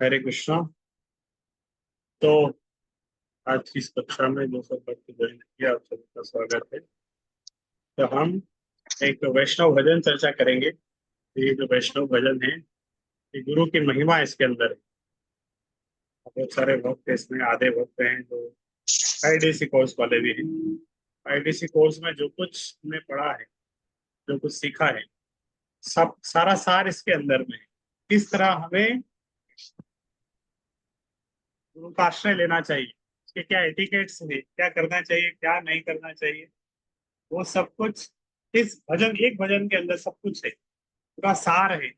हरे कृष्णा। तो आज की इस कक्षा में जो सब भक्त ज्वाइन किया आप सबका स्वागत है। तो हम एक वैष्णव भजन चर्चा करेंगे। ये जो वैष्णव भजन है, ये गुरु की महिमा इसके अंदर है। बहुत सारे भक्त इसमें आधे भक्त हैं जो आईडीसी कोर्स वाले भी हैं। आईडीसी कोर्स में जो कुछ हमने पढ़ा है, जो कुछ सीखा है, सब सारा सार इसके अंदर में है। किस तरह हमें गुरु का आश्रय लेना चाहिए, उसके क्या एटिकेट्स है, क्या करना चाहिए, क्या नहीं करना चाहिए, वो सब कुछ इस भजन, एक भजन के अंदर सब कुछ है। पूरा सार है।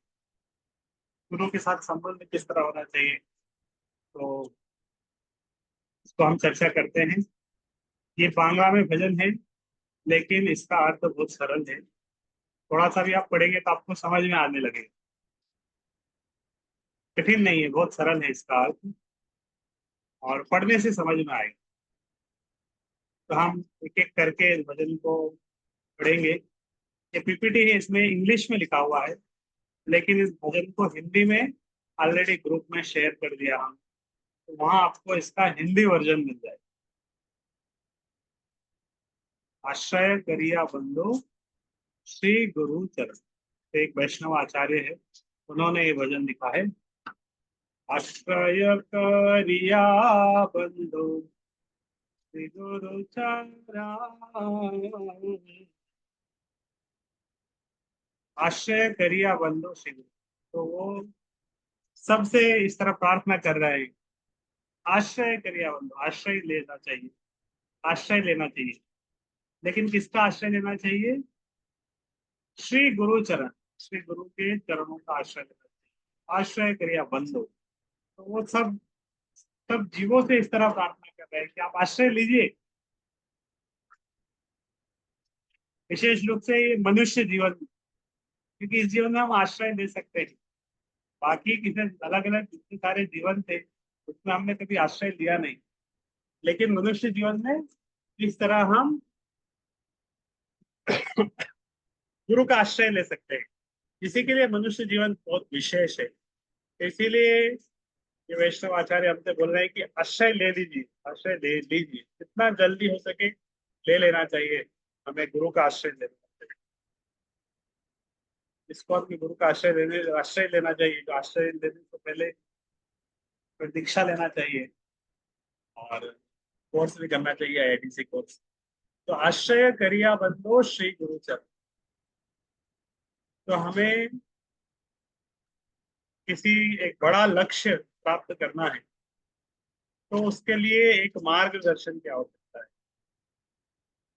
गुरु के साथ संबंध किस तरह होना चाहिए, तो इसको हम चर्चा करते हैं। ये बांग्ला में भजन है, लेकिन इसका अर्थ बहुत सरल है। थोड़ा सा भी आप पढ़ेंगे तो आपको समझ में आने लगेगा। कठिन नहीं है, बहुत सरल है इसका अर्थ, और पढ़ने से समझ में आएगा। तो हम एक एक करके इस भजन को पढ़ेंगे। ये पीपीटी है, इसमें इंग्लिश में लिखा हुआ है, लेकिन इस भजन को हिंदी में ऑलरेडी ग्रुप में शेयर कर दिया हम। तो वहां आपको इसका हिंदी वर्जन मिल जाएगा। आश्रय करिया बंधु श्री गुरु चरण। एक वैष्णव आचार्य है, उन्होंने ये भजन लिखा है। आश्रय करिया बंधु श्री गुरु चरण। आश्रय करिया बंधु श्री गुरु। तो वो सबसे इस तरह प्रार्थना कर रहे हैं। आश्रय करिया बंधु, आश्रय लेना चाहिए, आश्रय लेना चाहिए। लेकिन किसका आश्रय लेना चाहिए? श्री गुरु चरण, श्री गुरु के चरणों का आश्रय लेना चाहिए। आश्रय करिया बंधु, तो वो सब सब जीवों से इस तरह प्रार्थना कर रहे हैं कि आप आश्रय लीजिए। विशेष रूप से ये मनुष्य जीवन, क्योंकि इस जीवन में हम आश्रय ले सकते हैं। बाकी किसी अलग अलग जितने सारे जीवन थे, उसमें हमने कभी आश्रय लिया नहीं। लेकिन मनुष्य जीवन में इस तरह हम गुरु का आश्रय ले सकते हैं। इसी के लिए मनुष्य जीवन बहुत विशेष है। इसीलिए ये वैष्णव आचार्य हमसे बोल रहे हैं कि आश्रय ले लीजिए, आश्रय ले लीजिए, जितना जल्दी हो सके ले लेना चाहिए। हमें गुरु का आश्रय लेना चाहिए। इसको अपने गुरु का आश्रय लेना चाहिए। तो आश्रय लेने से पहले फिर दीक्षा लेना चाहिए, और कोर्स भी करना चाहिए, आईआईटीसी कोर्स। तो आश्रय करिया बंधो श्री गुरु चरण। तो हमें किसी एक बड़ा लक्ष्य प्राप्त करना है, तो उसके लिए एक मार्गदर्शन की आवश्यकता है।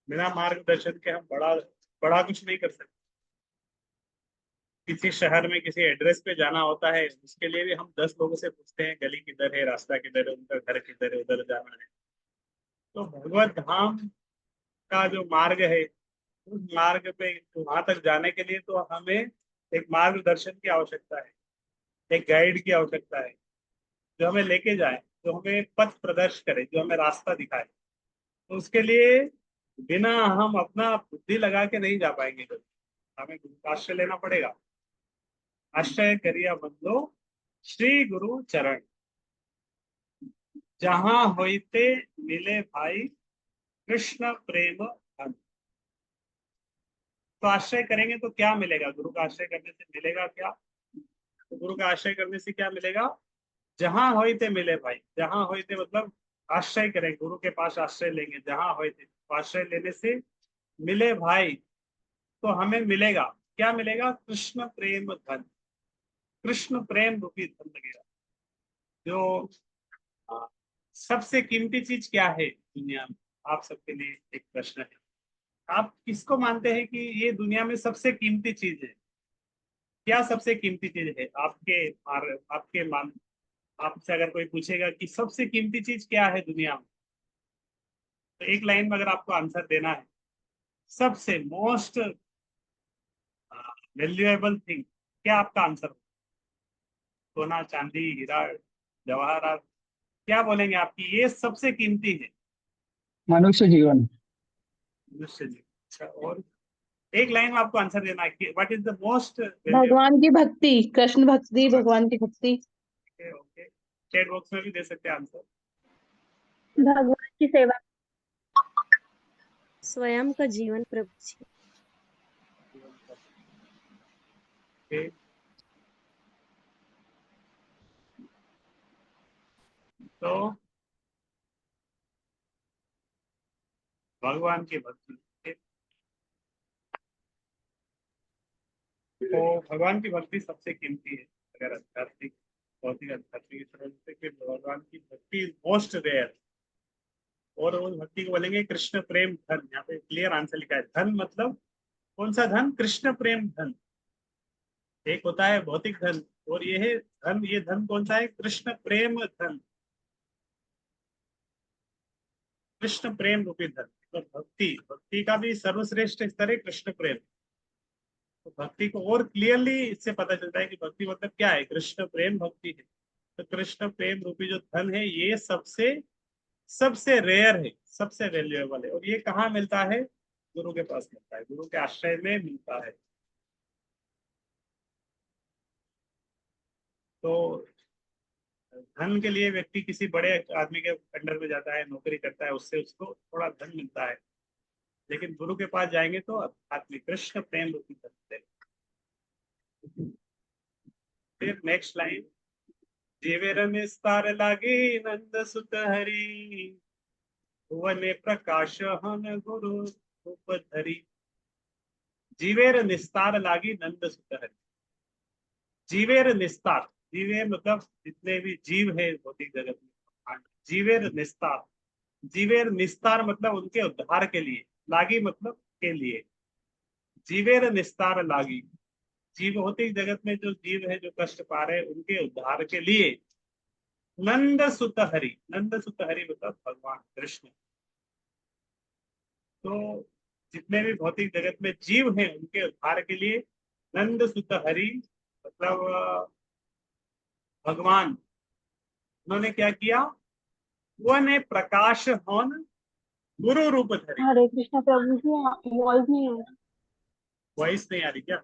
बिना मार्गदर्शन के हम बड़ा बड़ा कुछ नहीं कर सकते। किसी शहर में किसी एड्रेस पे जाना होता है, उसके लिए भी हम 10 लोगों से पूछते हैं गली किधर है, रास्ता किधर है, उनका घर किधर है, उधर जाना है। तो भगवत धाम का जो मार्ग है, उस मार्ग पे वहां तक जाने के लिए तो हमें एक मार्गदर्शन की आवश्यकता है, एक गाइड की आवश्यकता है, जो हमें लेके जाए, जो हमें पथ प्रदर्श करे, जो हमें रास्ता दिखाए। तो उसके लिए बिना हम अपना बुद्धि लगा के नहीं जा पाएंगे कभी। हमें गुरु का आश्रय लेना पड़ेगा। आश्रय करिया बंधो श्री गुरु चरण, जहां होइते मिले भाई कृष्ण प्रेम धन। तो आश्रय करेंगे तो क्या मिलेगा? गुरु का आश्रय करने से मिलेगा क्या? तो गुरु का आश्रय करने से क्या मिलेगा? जहां होइते मिले भाई। जहां होइते मतलब आश्रय करें, गुरु के पास आश्रय लेंगे, जहां होइते, तो आश्रय लेने से मिले भाई, तो हमें मिलेगा क्या? मिलेगा कृष्ण प्रेम धन। कृष्ण प्रेम रूपी धन लगेगा। जो सबसे कीमती चीज क्या है दुनिया में? आप सबके लिए एक प्रश्न है। आप किसको मानते हैं कि ये दुनिया में सबसे कीमती चीज है? क्या सबसे कीमती चीज है आपके मान? आपसे अगर कोई पूछेगा कि सबसे कीमती चीज क्या है दुनिया में, तो एक लाइन में अगर आपको आंसर देना है, सबसे मोस्ट वैल्यूएबल थिंग, क्या आपका आंसर हो? सोना, चांदी, हीरा, जवाहरात, क्या बोलेंगे आपकी ये सबसे कीमती है? मनुष्य जीवन। मनुष्य जी। अच्छा, और एक लाइन में आपको आंसर देना है कि what is the most valuable. भगवान की भक्ति, कृष्ण भक्ति, भगवान की भक्ति। ओके ओके, चैट बॉक्स में भी दे सकते हैं आंसर। भगवान की सेवा, स्वयं का जीवन प्रभु जी। ओके, तो भगवान की भक्ति। तो भगवान की भक्ति सबसे कीमती है। अगर आध्यात्मिक भौतिक आध्यात्मिक तरह से कि भगवान की भक्ति इज मोस्ट रेयर। और उस भक्ति को बोलेंगे कृष्ण प्रेम धन। यहाँ पे क्लियर आंसर लिखा है। धन मतलब कौन सा धन? कृष्ण प्रेम धन। एक होता है भौतिक धन और ये है धन। ये धन कौन सा है? कृष्ण प्रेम धन। कृष्ण प्रेम रूपी धन। तो भक्ति, भक्ति का भी सर्वश्रेष्ठ स्तर है कृष्ण प्रेम। तो भक्ति को और क्लियरली इससे पता चलता है कि भक्ति मतलब क्या है। कृष्ण प्रेम भक्ति है। तो कृष्ण प्रेम रूपी जो धन है ये सबसे सबसे रेयर है, सबसे वैल्यूएबल है। और ये कहाँ मिलता है? गुरु के पास मिलता है, गुरु के आश्रय में मिलता है। तो धन के लिए व्यक्ति किसी बड़े आदमी के अंडर में जाता है, नौकरी करता है, उससे उसको थोड़ा धन मिलता है। लेकिन गुरु के पास जाएंगे तो आत्मिक कृष्ण प्रेम रूपी धन मिलेगा। फिर नेक्स्ट लाइन, जीवेर निस्तार लागे नंद सुत हरि, भुवने प्रकाश हन गुरु रूप धरि। जीवेर निस्तार लागी नंद सुत हरि। जीवेर निस्तार, जीवे मतलब जितने भी जीव है भौतिक जगत में। जीवेर निस्तार, जीवेर निस्तार मतलब उनके उद्धार के लिए। लागी मतलब के लिए। जीवेर निस्तार लागी, जीव भौतिक जगत में जो जीव है जो कष्ट पा रहे उनके उद्धार के लिए नंद सुत हरि। नंद सुत हरि मतलब भगवान कृष्ण। तो जितने भी भौतिक जगत में जीव हैं उनके उद्धार के लिए नंद सुत हरि मतलब भगवान, उन्होंने क्या किया? वह ने प्रकाश होन गुरु रूप धरे। हरे कृष्ण प्रभु जी, वॉइस नहीं है। वॉइस नहीं आ रही क्या?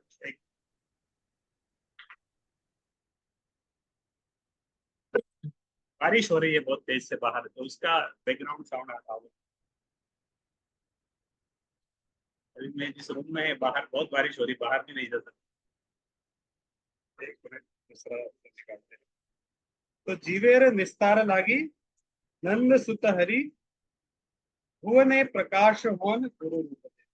बारिश हो रही है बहुत तेज से बाहर, तो उसका बैकग्राउंड साउंड आ रहा होगा। अभी मैं जिस रूम में है बाहर बहुत बारिश हो रही, बाहर भी नहीं जा सकता। एक मिनट, दूसरा निकालते हैं। तो जीवेर निस्तार लागी नंद सुत हरि, भुवने प्रकाश होन गुरु रूप धरे।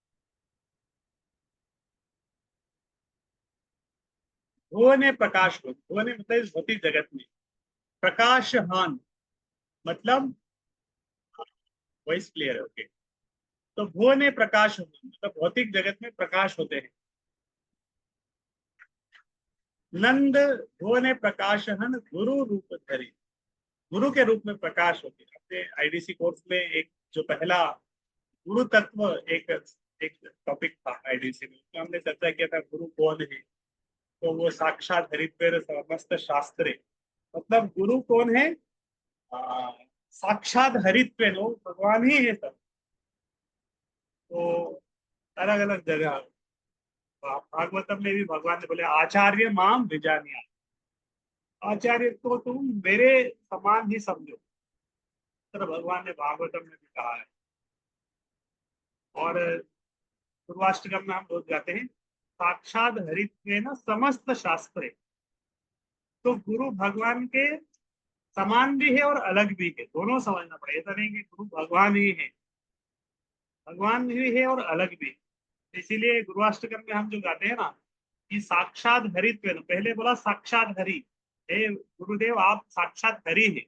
भुवने प्रकाश होन, भुवने मतलब इस भौतिक जगत में, प्रकाश हान मतलब वॉइस क्लियर है? ओके। तो भुवने प्रकाश होन मतलब भौतिक जगत में प्रकाश होते हैं। नंद भुवने प्रकाश हन गुरु रूप धरि, गुरु के रूप में प्रकाश होते हैं। अपने आईडीसी कोर्स में एक जो पहला गुरु तत्व एक एक टॉपिक था आईडीसी में, तो हमने चर्चा किया था गुरु कौन है। तो वो साक्षात हरिद्वेर समस्त शास्त्रे, मतलब गुरु कौन है? साक्षात हरिद्वेर, वो भगवान ही है सब। तो अलग अलग जगह भागवतम में भी भगवान ने बोले आचार्य माम विजानिया, आचार्य को तुम मेरे समान ही समझो। तो भगवान ने भागवतम में भी कहा है। और पूर्वाष्टकम में हम रोज गाते हैं साक्षात हरित्वेन समस्त शास्त्रे। तो गुरु भगवान के समान भी है और अलग भी है, दोनों समझना पड़ेगा। ऐसा नहीं कि गुरु भगवान ही है, भगवान भी है और अलग भी है। इसीलिए गुरुवाष्टकम में हम जो गाते हैं ना कि साक्षात हरित्वेन, पहले बोला साक्षात हरि, हे गुरुदेव आप साक्षात हरि है।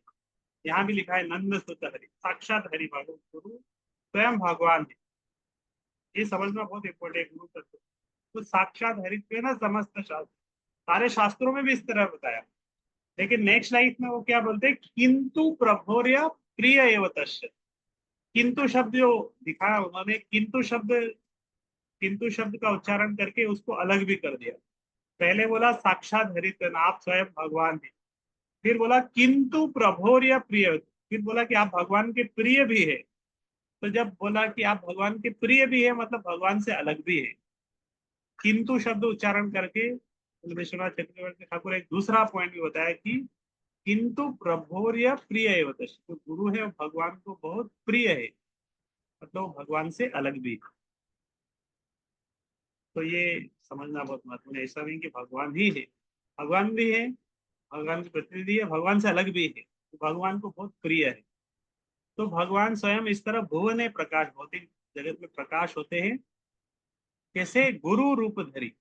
यहाँ भी लिखा है नंद सुत हरि, साक्षात हरि भगवान गुरु स्वयं भगवान है। ये समझना बहुत इंपॉर्टेंट है गुरु तत्व। तो साक्षात हरित्वेन समस्त शास्त्र, सारे शास्त्रों में भी इस तरह बताया। लेकिन नेक्स्ट लाइफ में वो क्या बोलते हैं? किंतु प्रभोर्य प्रिय एव तस्य। किंतु शब्द जो दिखा है उन्होंने, किंतु शब्द का उच्चारण करके उसको अलग भी कर दिया। पहले बोला साक्षात हरित्वेन, आप स्वयं भगवान हैं। फिर बोला किंतु प्रभोर्य प्रिय, फिर बोला कि आप भगवान के प्रिय भी है। तो जब बोला कि आप भगवान के प्रिय भी है मतलब भगवान से अलग भी है। किंतु शब्द उच्चारण करके विश्वनाथ चक्रवर्ती ठाकुर एक दूसरा पॉइंट भी बताया कि किंतु प्रभोर्य प्रिय एव तस्य, जो गुरु है वो भगवान को बहुत प्रिय है, मतलब वो भगवान से अलग भी है। तो ये समझना बहुत महत्वपूर्ण है। ऐसा नहीं कि भगवान ही है, भगवान भी है, भगवान की प्रतिनिधि है, भगवान से अलग भी है, तो भगवान को बहुत प्रिय है। तो भगवान स्वयं इस तरह भुवन प्रकाश, भौतिक जगत में प्रकाश होते हैं, कैसे? गुरु रूप धरी,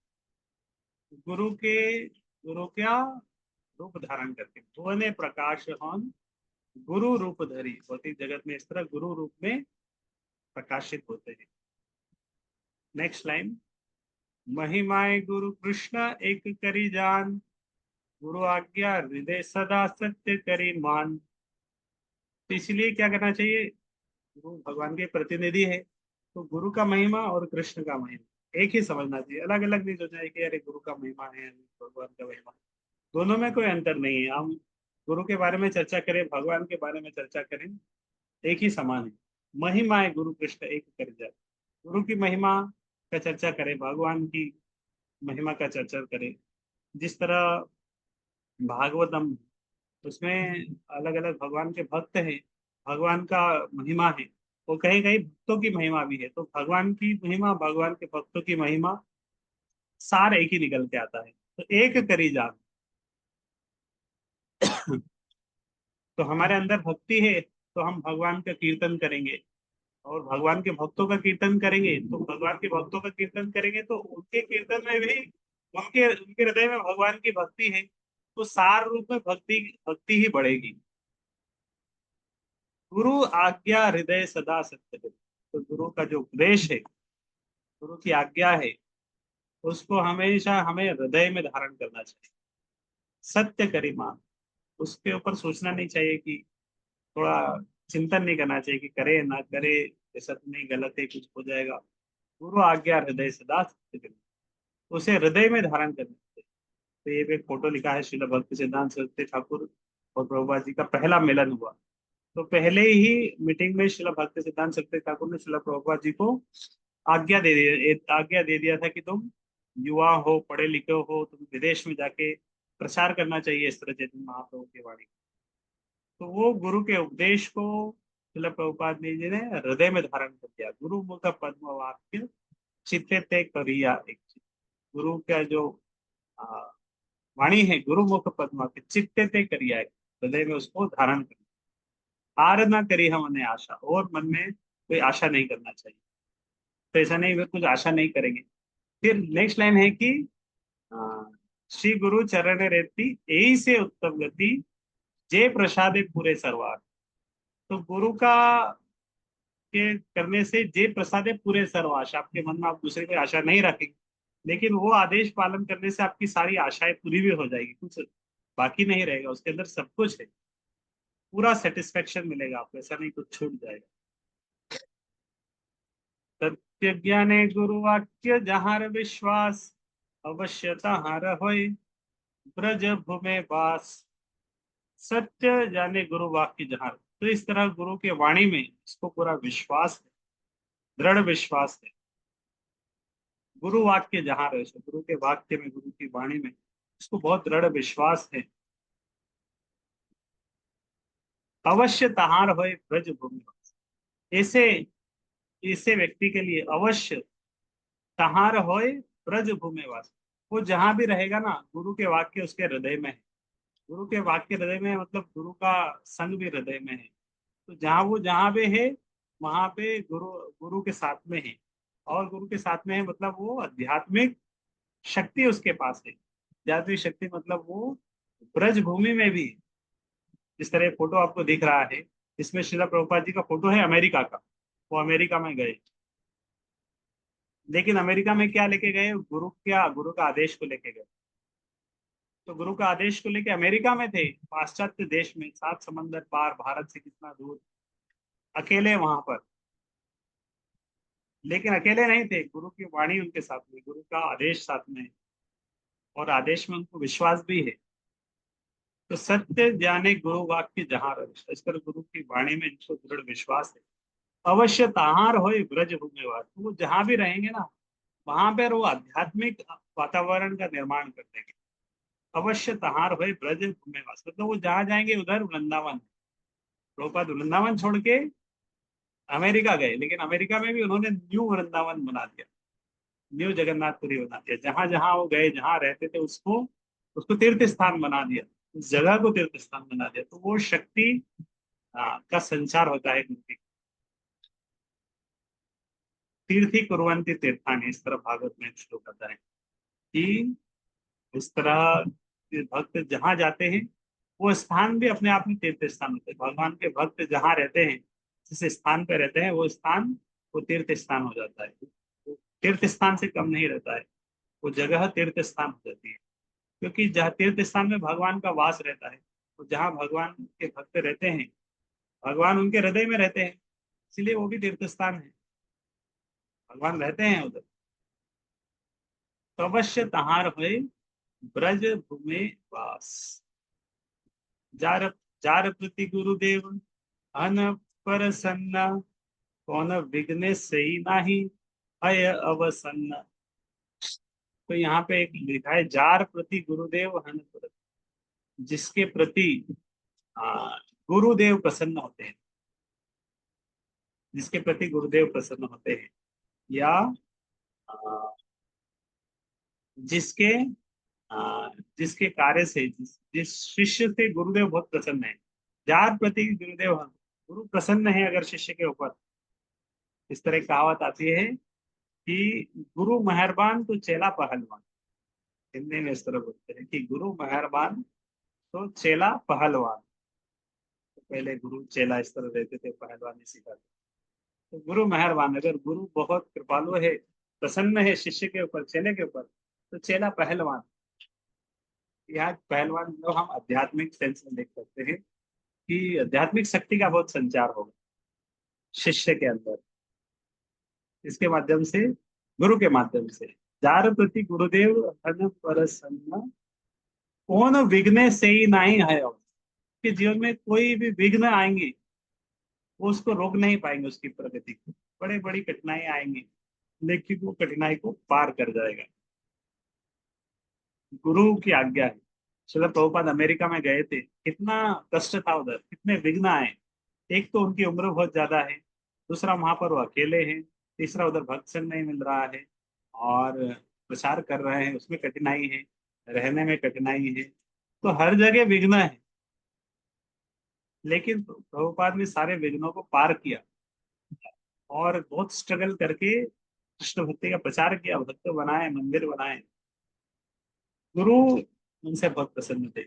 गुरु क्या रूप धारण करके, भुवन प्रकाश हन गुरु रूप धरी, भौतिक जगत में इस तरह गुरु रूप में प्रकाशित होते हैं। नेक्स्ट लाइन, महिमाए गुरु कृष्ण एक करी जान, गुरु आज्ञा हृदय सदा सत्य करी मान। तो इसलिए क्या करना चाहिए? गुरु भगवान के प्रतिनिधि है, तो गुरु का महिमा और कृष्ण का महिमा एक ही समझना चाहिए, अलग अलग नहीं सोचना है कि अरे गुरु का महिमा है भगवान का महिमा, दोनों में कोई अंतर नहीं है। हम गुरु के बारे में चर्चा करें, भगवान के बारे में चर्चा करें, एक ही समान है। महिमा है गुरु कृष्ण एक कर जाए, गुरु की महिमा का चर्चा करें, भगवान की महिमा का चर्चा करें। जिस तरह भागवतम, उसमें अलग अलग भगवान के भक्त हैं, भगवान का महिमा है, वो कहीं कहीं भक्तों की महिमा भी है, तो भगवान की महिमा, भगवान के भक्तों की महिमा, सार एक ही निकल के आता है। तो एक करी जान, तो हमारे अंदर भक्ति है तो हम भगवान का कीर्तन करेंगे, और भगवान के भक्तों का कीर्तन करेंगे, तो भगवान के भक्तों का कीर्तन करेंगे तो उनके कीर्तन में भी उनके उनके हृदय में भगवान की भक्ति है, तो सार रूप में भक्ति भक्ति ही बढ़ेगी। गुरु आज्ञा हृदय सदा सत्य है, तो गुरु का जो उपदेश है, गुरु की आज्ञा है, उसको हमेशा हमें हृदय में धारण करना चाहिए। सत्य करी मान, उसके ऊपर सोचना नहीं चाहिए कि थोड़ा चिंतन नहीं करना चाहिए कि करे ना करे, ऐसा तो नहीं, गलत है, कुछ हो जाएगा। गुरु आज्ञा हृदय सदा सत्य करी, उसे हृदय में धारण करना चाहिए। तो ये भी एक फोटो लिखा है, श्रील भक्ति सिद्धांत सरस्वती ठाकुर और प्रभुपाद जी का पहला मिलन हुआ, तो पहले ही मीटिंग में श्रील भक्ति सिद्धांत सरस्वती ठाकुर ने श्रील प्रभुपाद जी को आज्ञा दे दिया था कि तुम युवा हो, पढ़े लिखे हो, तुम विदेश में जाके प्रचार करना चाहिए इस तरह चैतन्य महाप्रभु की वाणी। तो वो गुरु के उपदेश को श्रील प्रभुपाद जी ने हृदय में धारण कर दिया। गुरु मुख पद्म वाक्य चित्ते ते करिया एक, गुरु का जो आ, वाणी है, गुरु मुख पद्म वाक्य चित्ते ते करिया एक, हृदय में उसको धारण कर, आर ना करी हमने आशा, और मन में कोई आशा नहीं करना चाहिए। तो ऐसा नहीं वे कुछ आशा नहीं करेंगे। फिर नेक्स्ट लाइन है कि आ, श्री गुरु चरण रेती यही से उत्तम गति, जय प्रसादे पूरे सरवार। तो गुरु का के करने से जय प्रसादे पूरे सर्वाश, आपके मन में आप दूसरे की आशा नहीं रखेंगे, लेकिन वो आदेश पालन करने से आपकी सारी आशाएं पूरी भी हो जाएगी, कुछ बाकी नहीं रहेगा, उसके अंदर सब कुछ है, पूरा सेटिस्फेक्शन मिलेगा आपको, ऐसा नहीं कुछ छूट जाएगा। सत्य ज्ञाने गुरु वाक्य जहार विश्वास, अवश्य तहार होय ब्रज भूमे वास। सत्य जाने गुरु वाक्य जहार, तो इस तरह गुरु के वाणी में इसको पूरा विश्वास है, दृढ़ विश्वास है। गुरु वाक्य जहां रहे, सो गुरु के वाक्य में, गुरु की वाणी में इसको बहुत दृढ़ विश्वास है। अवश्य तहार होए ब्रज भूमि, ऐसे ऐसे व्यक्ति के लिए अवश्य तहार होए ब्रज भूमि वास, वो जहां भी रहेगा ना, गुरु के वाक्य उसके हृदय में है, गुरु के वाक्य हृदय में है, मतलब गुरु का संग भी हृदय में है। तो जहां पे है, वहां पे गुरु गुरु के साथ में है, और गुरु के साथ में है मतलब वो आध्यात्मिक शक्ति उसके पास है। आध्यात्मिक शक्ति मतलब वो ब्रज भूमि में भी, जिस तरह फोटो आपको दिख रहा है, इसमें श्रीला प्रभुपाद जी का फोटो है अमेरिका का, वो अमेरिका में गए, लेकिन अमेरिका में क्या लेके गए? गुरु का आदेश को लेके गए। तो गुरु का आदेश को लेके अमेरिका में थे, पाश्चात्य देश में, 7 समंदर पार, भारत से कितना दूर, अकेले वहां पर, लेकिन अकेले नहीं थे, गुरु की वाणी उनके साथ में, गुरु का आदेश साथ में, और आदेश में उनको विश्वास भी है। तो सत्य ज्ञाने गुरु वाक्य जहां रहे, इस पर गुरु की वाणी में इनको दृढ़ विश्वास है। अवश्य तहार हो ब्रज भूमिवास, वो जहां भी रहेंगे ना, वहां पर वो आध्यात्मिक वातावरण का निर्माण कर देंगे, अवश्य तहार होए ब्रज भूमि वास, मतलब वो जहां जाएंगे उधर वृंदावन। प्रभुपाद वृंदावन छोड़ के अमेरिका गए, लेकिन अमेरिका में भी उन्होंने न्यू वृंदावन बना दिया, न्यू जगन्नाथपुरी बना दिया। जहां जहां वो गए, जहां रहते थे, उसको उसको तीर्थ स्थान बना दिया, उस जगह को तीर्थ स्थान बना दिया। तो वो शक्ति का संचार होता है गुरु की। तीर्थी कुर्वन्ति तीर्थानि, इस तरह भागवत में श्लोक आता है कि इस तरह भक्त जहां जाते हैं वो स्थान भी अपने आप में तीर्थ स्थान होते हैं। भगवान के भक्त जहां रहते हैं, जिस स्थान पे रहते हैं, वो स्थान वो तीर्थ स्थान हो जाता है। वो तीर्थ स्थान से कम नहीं रहता है, वो जगह तीर्थ स्थान हो जाती है। क्योंकि जहाँ तीर्थ स्थान में भगवान का वास रहता है, तो जहाँ भगवान के भक्त रहते हैं, भगवान उनके हृदय में रहते हैं, इसलिए वो भी तीर्थ स्थान है, भगवान रहते हैं उधर। तो अवश्य तहार हुए ब्रज भूमि वास। जार जार प्रति गुरुदेव अन प्रसन्न, कौन विघ्न सही नाही अय अवसन्न। तो यहाँ पे एक लिखा है, जार प्रति गुरुदेव हन प्रसन्न, जिसके प्रति गुरुदेव प्रसन्न होते हैं, जिसके प्रति गुरुदेव प्रसन्न होते हैं, या आ, जिसके जिसके कार्य से, जिस शिष्य से गुरुदेव बहुत प्रसन्न है। जार प्रति गुरुदेव हन, गुरु प्रसन्न है अगर शिष्य के ऊपर। इस तरह की कहावत आती है कि गुरु मेहरबान तो चेला पहलवान। हिंदी में इस तरह बोलते हैं कि गुरु मेहरबान तो चेला पहलवान। तो पहले गुरु चेला इस तरह रहते थे, पहलवानी सिखाते। तो गुरु मेहरबान, अगर गुरु बहुत कृपालु है, प्रसन्न है शिष्य के ऊपर, चेले के ऊपर, तो चेला पहलवान। यहाँ पहलवान जो हम आध्यात्मिक सेंस में देख सकते हैं कि आध्यात्मिक शक्ति का बहुत संचार होगा शिष्य के अंदर, इसके माध्यम से, गुरु के माध्यम से। जार प्रति गुरुदेव हन प्रसन्न, कौन विघ्न से ही नहीं है। कि जीवन में कोई भी विघ्न आएंगे, वो उसको रोक नहीं पाएंगे, उसकी प्रगति को। बड़े बड़ी कठिनाई आएंगी, लेकिन वो कठिनाई को पार कर जाएगा, गुरु की आज्ञा है। श्रील प्रभुपाद अमेरिका में गए थे, कितना कष्ट था उधर, कितने विघ्न आए। एक तो उनकी उम्र बहुत ज्यादा है, दूसरा वहां पर वो अकेले हैं, तीसरा उधर भक्त संग नहीं मिल रहा है, और प्रचार कर रहे हैं, उसमें कठिनाई है, रहने में कठिनाई है। तो हर जगह विघ्न है, लेकिन प्रभुपाद ने सारे विघ्नों को पार किया और बहुत स्ट्रगल करके कृष्ण भक्ति का प्रचार किया, भक्त बनाए, मंदिर बनाए। गुरु उनसे बहुत प्रसन्न थे।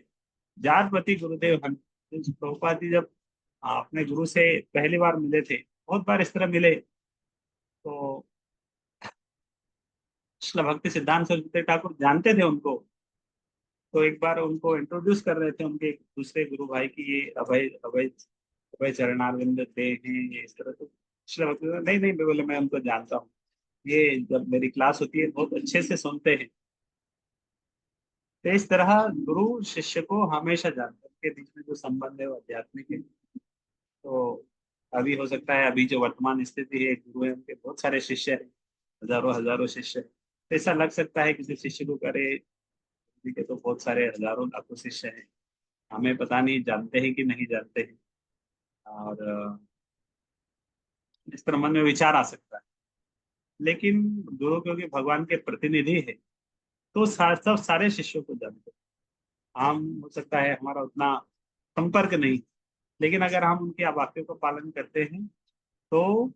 जार प्रति गुरुदेव हन। प्रभुपाद जी जब अपने गुरु से पहली बार मिले थे, बहुत बार इस तरह मिले, तो श्रील भक्ति सिद्धांत सरस्वती ठाकुर जानते थे उनको। तो एक बार उनको इंट्रोड्यूस कर रहे थे उनके एक दूसरे गुरु भाई की, ये अभय अभय अभय चरणारविंद दे हैं, ये इस तरह। तो श्रील भक्ति नहीं नहीं, मैं बोले मैं उनको जानता हूँ, ये जब मेरी क्लास होती है बहुत अच्छे से सुनते हैं। तो इस तरह गुरु शिष्य को हमेशा जानते हैं, उनके बीच में जो संबंध है वो आध्यात्मिक है। तो अभी हो सकता है, अभी जो वर्तमान स्थिति है, गुरु है उनके बहुत सारे शिष्य हैं, हजारों हजारों शिष्य हैं। तो ऐसा लग सकता है किसी शिष्य को करे, किसी के तो बहुत सारे हजारों लाखों शिष्य हैं, हमें पता नहीं, जानते हैं कि नहीं जानते हैं। और इस तरह मन में विचार आ सकता है। लेकिन गुरु क्योंकि भगवान के प्रतिनिधि है, तो सब सारे शिष्यों को जानते हैं। हम, हो सकता है हमारा उतना संपर्क नहीं, लेकिन अगर हम उनके वाक्यों का पालन करते हैं, तो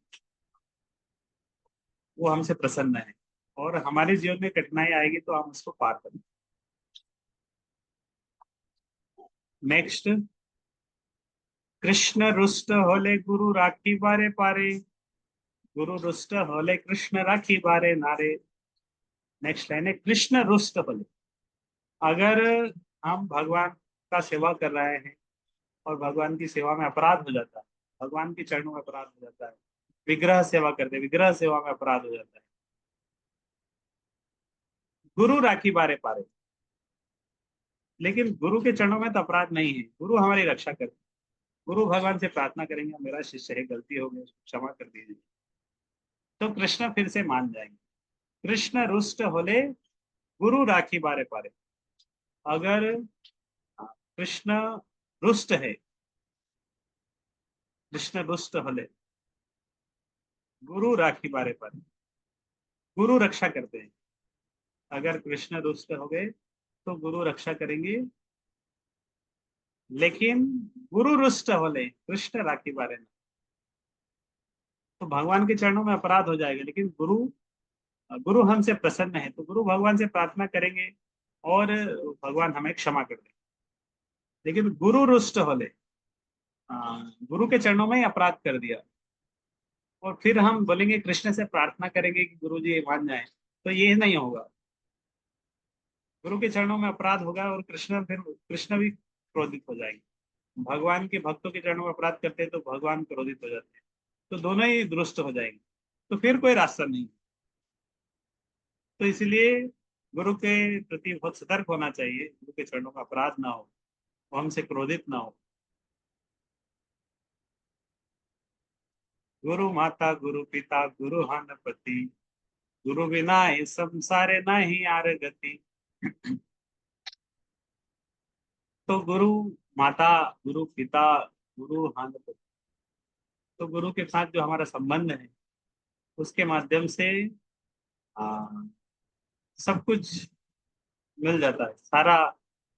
वो हमसे प्रसन्न है, और हमारे जीवन में कठिनाई आएगी तो हम उसको पार करेंगे। नेक्स्ट, कृष्ण रुष्ट होले गुरु राखी बारे पारे, गुरु रुष्ट होले कृष्ण राखी बारे नारे। नेक्स्ट लाइन है, कृष्ण रुष्ट होले। अगर हम भगवान का सेवा कर रहे हैं और भगवान की सेवा में अपराध हो जाता है, भगवान के चरणों में अपराध हो जाता है, विग्रह सेवा करते, विग्रह सेवा में अपराध हो जाता है, गुरु राखी बारे पारे। लेकिन गुरु के चरणों में तो अपराध नहीं है, गुरु हमारी रक्षा करते। गुरु भगवान से प्रार्थना करेंगे, मेरा शिष्य है, गलती हो गई, क्षमा कर दीजिए, तो कृष्ण फिर से मान जाएंगे। कृष्ण रुष्ट होले गुरु राखी बारे पारे। अगर कृष्ण रुष्ट है, कृष्ण रुष्ट होले, गुरु राखी बारे पर, गुरु रक्षा करते हैं। अगर कृष्ण रुष्ट हो गए तो गुरु रक्षा करेंगे, लेकिन गुरु रुष्ट होले, कृष्ण राखी बारे में, तो भगवान के चरणों में अपराध हो जाएगा। लेकिन गुरु गुरु हमसे प्रसन्न है तो गुरु भगवान से प्रार्थना करेंगे और भगवान हमें क्षमा कर देंगे। लेकिन गुरु रुष्ट होले, गुरु के चरणों में ही अपराध कर दिया और फिर हम बोलेंगे कृष्ण से प्रार्थना करेंगे कि गुरु जी मान जाए, तो ये नहीं होगा। गुरु के चरणों में अपराध होगा और कृष्ण भी क्रोधित हो जाएंगे। भगवान के भक्तों के चरणों में अपराध करते हैं तो भगवान क्रोधित हो जाते हैं, तो दोनों ही दुरुस्त हो जाएंगे, तो फिर कोई रास्ता नहीं। तो इसलिए गुरु के प्रति बहुत सतर्क होना चाहिए, गुरु के चरणों में अपराध ना हो, वो हमसे क्रोधित ना हो। गुरु माता गुरु पिता गुरु हानपति, गुरु बिना इस संसारे नहीं आर गति। तो गुरु माता, गुरु पिता, गुरु हानपति, तो गुरु के साथ जो हमारा संबंध है उसके माध्यम से आ, सब कुछ मिल जाता है, सारा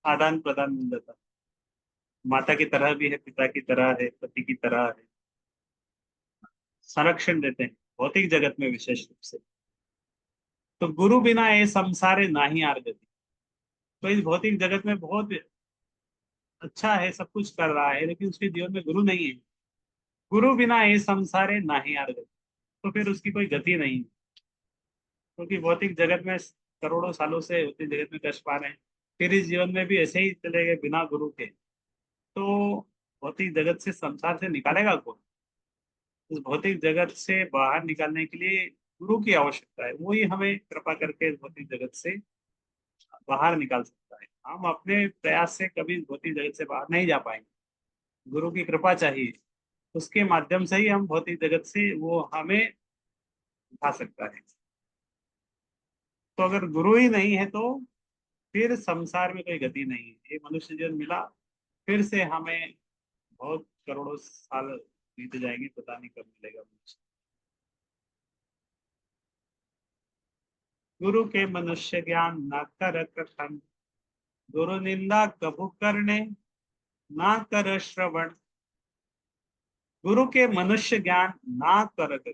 आदान प्रदान मिल जाता है। माता की तरह भी है, पिता की तरह है, पति की तरह है, संरक्षण देते हैं भौतिक जगत में विशेष रूप से। तो गुरु बिना ये संसारे नाही आर गति, तो इस भौतिक जगत में बहुत अच्छा है, सब कुछ कर रहा है, लेकिन उसके जीवन में गुरु नहीं है। गुरु बिना ये संसारे नाही आर गति, तो फिर उसकी कोई गति नहीं है। क्योंकि भौतिक जगत में करोड़ों सालों से भौतिक जगत में कष्ट पा रहे हैं, फिर इस जीवन में भी ऐसे ही चले गए बिना गुरु के, तो भौतिक जगत से, संसार से निकालेगा कौन? इस भौतिक जगत से बाहर निकालने के लिए गुरु की आवश्यकता है, वो ही हमें कृपा करके इस भौतिक जगत से बाहर निकाल सकता है। हम अपने प्रयास से कभी इस भौतिक जगत से बाहर नहीं जा पाएंगे, गुरु की कृपा चाहिए, उसके माध्यम से ही हम भौतिक जगत से वो हमें उठा सकता है। तो अगर गुरु ही नहीं है तो फिर संसार में कोई गति नहीं है। ये मनुष्य जीवन मिला, फिर से हमें बहुत करोड़ों साल बीत जाएंगे, पता नहीं कब मिलेगा मनुष्य। गुरु के मनुष्य ज्ञान न कर कथन, गुरु निंदा कभु करने ना कर श्रवण। गुरु के मनुष्य ज्ञान ना कर कथन,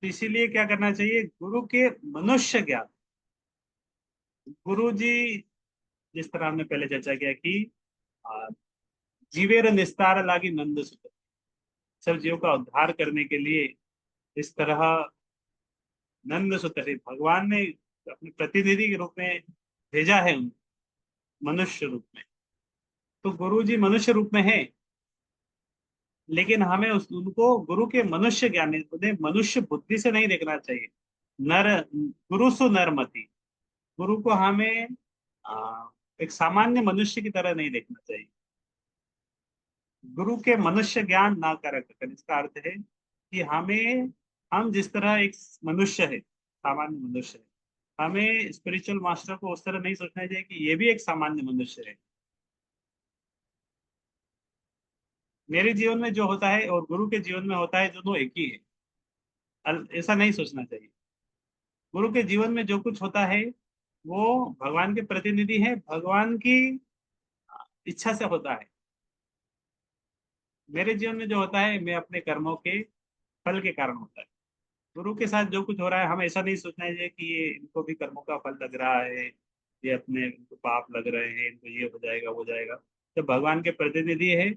तो इसीलिए क्या करना चाहिए? गुरु के मनुष्य ज्ञान, गुरु जी जिस तरह हमने पहले चर्चा किया कि आ, जीवेर निस्तार लागी नंद सुत, सब जीवों का उद्धार करने के लिए इस तरह नंद सुत भगवान ने अपने प्रतिनिधि के रूप में भेजा है उनको मनुष्य रूप में। तो गुरु जी मनुष्य रूप में है, लेकिन हमें उनको गुरु के मनुष्य ज्ञान, उन्हें मनुष्य बुद्धि से नहीं देखना चाहिए। नर गुरु सु नरमति, गुरु को हमें एक सामान्य मनुष्य की तरह नहीं देखना चाहिए। गुरु के मनुष्य ज्ञान ना कर, इसका अर्थ है कि हम जिस तरह एक मनुष्य है, सामान्य मनुष्य है, हमें स्पिरिचुअल मास्टर को उस तरह नहीं सोचना चाहिए कि ये भी एक सामान्य मनुष्य है। मेरे जीवन में जो होता है और गुरु के जीवन में होता है, दोनों एक ही है, ऐसा नहीं सोचना चाहिए। गुरु के जीवन में जो कुछ होता है वो भगवान के प्रतिनिधि है, भगवान की इच्छा से होता है। मेरे जीवन में जो होता है मैं अपने कर्मों के फल के कारण होता है। गुरु के साथ जो कुछ हो रहा है हमें ऐसा नहीं सोचना चाहिए कि ये इनको भी कर्मों का फल लग रहा है, ये अपने इनको पाप लग रहे हैं, इनको ये हो जाएगा वो जाएगा। जब भगवान के प्रतिनिधि है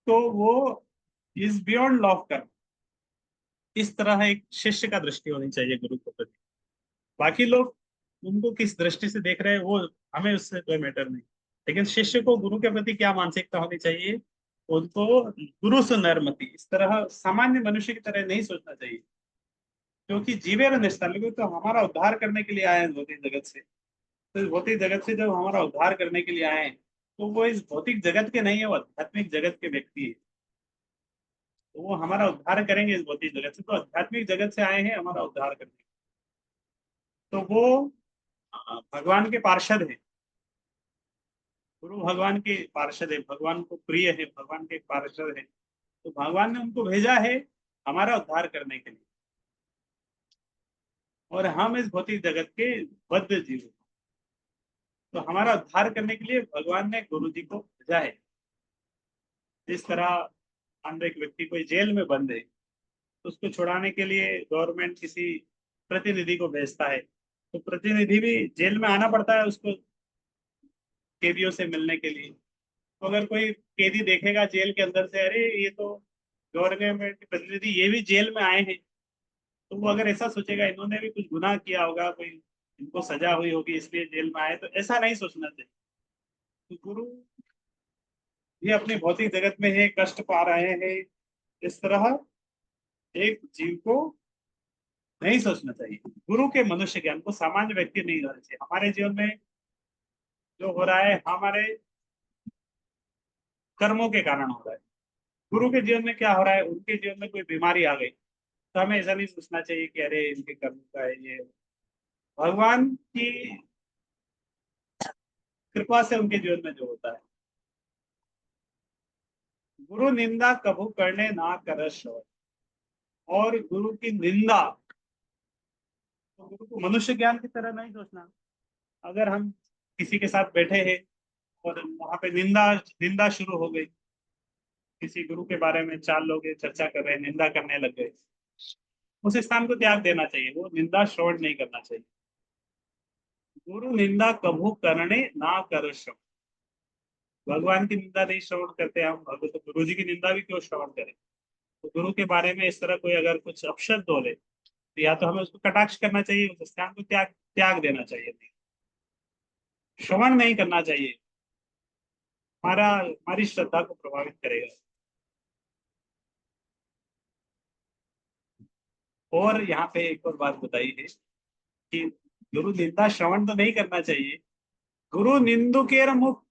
तो वो इज बियॉन्ड लॉ ऑफ कर्म, इस तरह एक शिष्य का दृष्टि होनी चाहिए गुरु के प्रति। बाकी लोग उनको किस दृष्टि से देख रहे हैं वो हमें उससे कोई मैटर नहीं, लेकिन शिष्य को गुरु के प्रति क्या मानसिकता होनी चाहिए, उनको गुरु से नरमति, इस तरह सामान्य मनुष्य की तरह नहीं सोचना चाहिए। क्योंकि जीवे निष्ठा लोग तो हमारा उद्धार करने के लिए आए हैं भौतिक जगत से। तो इस भौतिक जगत से जब हमारा उद्धार करने के लिए आए हैं तो वो इस भौतिक जगत के नहीं है, वो आध्यात्मिक जगत के व्यक्ति है। तो वो हमारा उद्धार करेंगे इस भौतिक जगत से, तो आध्यात्मिक जगत से आए हैं हमारा उद्धार करने। तो वो भगवान के पार्षद है, गुरु भगवान के पार्षद है, भगवान को प्रिय है, भगवान के पार्षद है, तो भगवान ने उनको भेजा है हमारा उद्धार करने के लिए। और हम इस भौतिक जगत के बद्ध जीव हैं। तो हमारा उद्धार करने के लिए भगवान ने गुरु जी को भेजा है। जिस तरह हम एक व्यक्ति कोई जेल में बंद है, तो उसको छुड़ाने के लिए गवर्नमेंट किसी प्रतिनिधि को भेजता है, तो प्रतिनिधि भी जेल में आना पड़ता है उसको कैदियों से मिलने के लिए। तो अगर कोई कैदी देखेगा जेल के अंदर से, अरे ये तो गवर्नमेंट के प्रतिनिधि ये भी जेल में आए हैं, तो वो अगर ऐसा सोचेगा इन्होंने भी कुछ गुनाह किया होगा, कोई इनको सजा हुई होगी इसलिए जेल में आए, तो ऐसा नहीं सोचना चाहिए। तो गुरु ये अपनी भौतिक जगत में है, कष्ट पा रहे हैं, इस तरह एक जीव को नहीं सोचना चाहिए। गुरु के मनुष्य ज्ञान को सामान्य व्यक्ति नहीं होना चाहिए। हमारे जीवन में जो हो रहा है हमारे कर्मों के कारण हो रहा है। गुरु के जीवन में क्या हो रहा है, उनके जीवन में कोई बीमारी आ गई, तो हमें ऐसा नहीं सोचना चाहिए कि अरे इनके कर्म का है ये। भगवान की कृपा से उनके जीवन में जो होता है। गुरु निंदा कभू करने ना करस शौर। और गुरु की निंदा, तो गुरु को मनुष्य ज्ञान की तरह नहीं सोचना। अगर हम किसी के साथ बैठे हैं और वहां पे निंदा निंदा शुरू हो गई, किसी गुरु के बारे में चार लोग चर्चा कर रहे हैं, निंदा करने लग गए, उस स्थान को त्याग देना चाहिए, वो निंदा श्रवण नहीं करना चाहिए। गुरु निंदा कभू करने ना कर श्रवण। भगवान की निंदा नहीं श्रवण करते हम, तो गुरु जी की निंदा भी क्यों श्रवण करें। तो गुरु के बारे में इस तरह कोई अगर कुछ अपशब्द बोले, तो या तो हमें उसको कटाक्ष करना चाहिए, उस स्थान को त्याग त्याग देना चाहिए, श्रवण नहीं करना चाहिए। हमारी श्रद्धा को प्रभावित करेगा। और यहाँ पे एक और बात बताई है कि गुरु निंदा श्रवण तो नहीं करना चाहिए, गुरु निंदुकेर मुख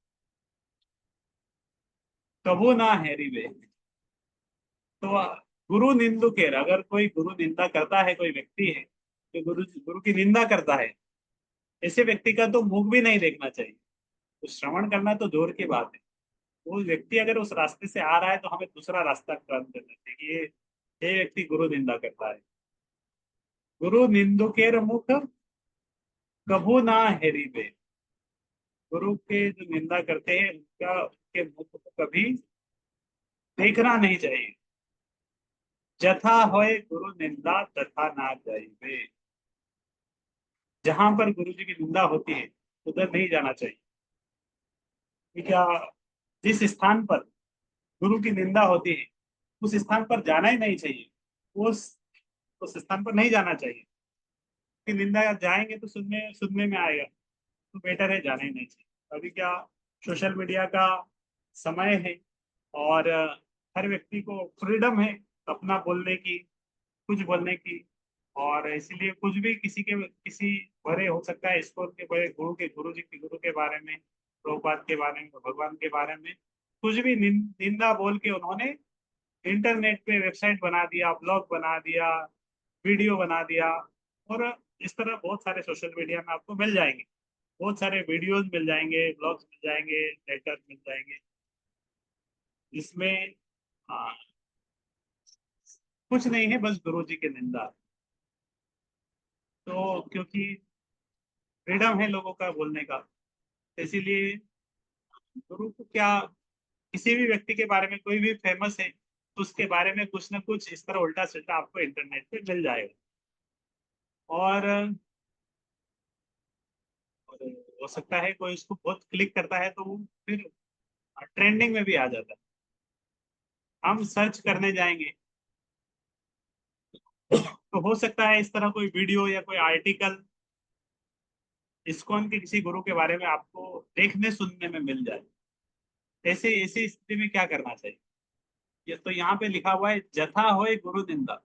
कबू ना हैरी वे। तो गुरु निंदुकेर, अगर कोई गुरु निंदा करता है, कोई व्यक्ति है जो गुरु गुरु की निंदा करता है, ऐसे व्यक्ति का तो मुख भी नहीं देखना चाहिए। तो श्रवण करना तो दूर की बात है। वो व्यक्ति अगर उस रास्ते से आ रहा है तो हमें दूसरा रास्ता क्रम करना चाहिए कि ये व्यक्ति गुरु निंदा करता है। गुरु निंदुकेर मुख कभू ना हेरी बे। गुरु के जो निंदा करते हैं उनका उनके मुख को कभी देखना नहीं चाहिए। जथा होए गुरु निंदा तथा ना जाइबे। जहां पर गुरु जी की निंदा होती है उधर नहीं जाना चाहिए। कि क्या, जिस स्थान पर गुरु की निंदा होती है उस स्थान पर जाना ही नहीं चाहिए। उस उस स्थान पर नहीं जाना चाहिए कि निंदा जाएंगे तो सुनने सुनने में आएगा, तो बेटर है जाना ही नहीं चाहिए। अभी क्या, सोशल मीडिया का समय है और हर व्यक्ति को फ्रीडम है अपना बोलने की, कुछ बोलने की। और इसीलिए कुछ भी किसी बड़े हो सकता है, इसको के बड़े गुरु जी के गुरु के बारे में, प्रभुपाद के बारे में, भगवान के बारे में कुछ भी निंदा बोल के उन्होंने इंटरनेट पे वेबसाइट बना दिया, ब्लॉग बना दिया, वीडियो बना दिया। और इस तरह बहुत सारे सोशल मीडिया में आपको मिल जाएंगे, बहुत सारे वीडियोस मिल जाएंगे, ब्लॉग्स मिल जाएंगे, लेटर मिल जाएंगे, जिसमें कुछ नहीं है, बस गुरु जी की निंदा। तो क्योंकि फ्रीडम है लोगों का बोलने का, इसीलिए गुरु को क्या, किसी भी व्यक्ति के बारे में, कोई भी फेमस है तो उसके बारे में कुछ ना कुछ इस तरह उल्टा सीधा आपको इंटरनेट पे मिल जाएगा। और हो सकता है कोई उसको बहुत क्लिक करता है तो वो फिर ट्रेंडिंग में भी आ जाता है। हम सर्च करने जाएंगे तो हो सकता है इस तरह कोई वीडियो या कोई आर्टिकल इस्कॉन के किसी गुरु के बारे में आपको देखने सुनने में मिल जाए। ऐसे ऐसी स्थिति में क्या करना चाहिए। ये तो यहाँ पे लिखा हुआ है, जथा होए गुरु निंदा।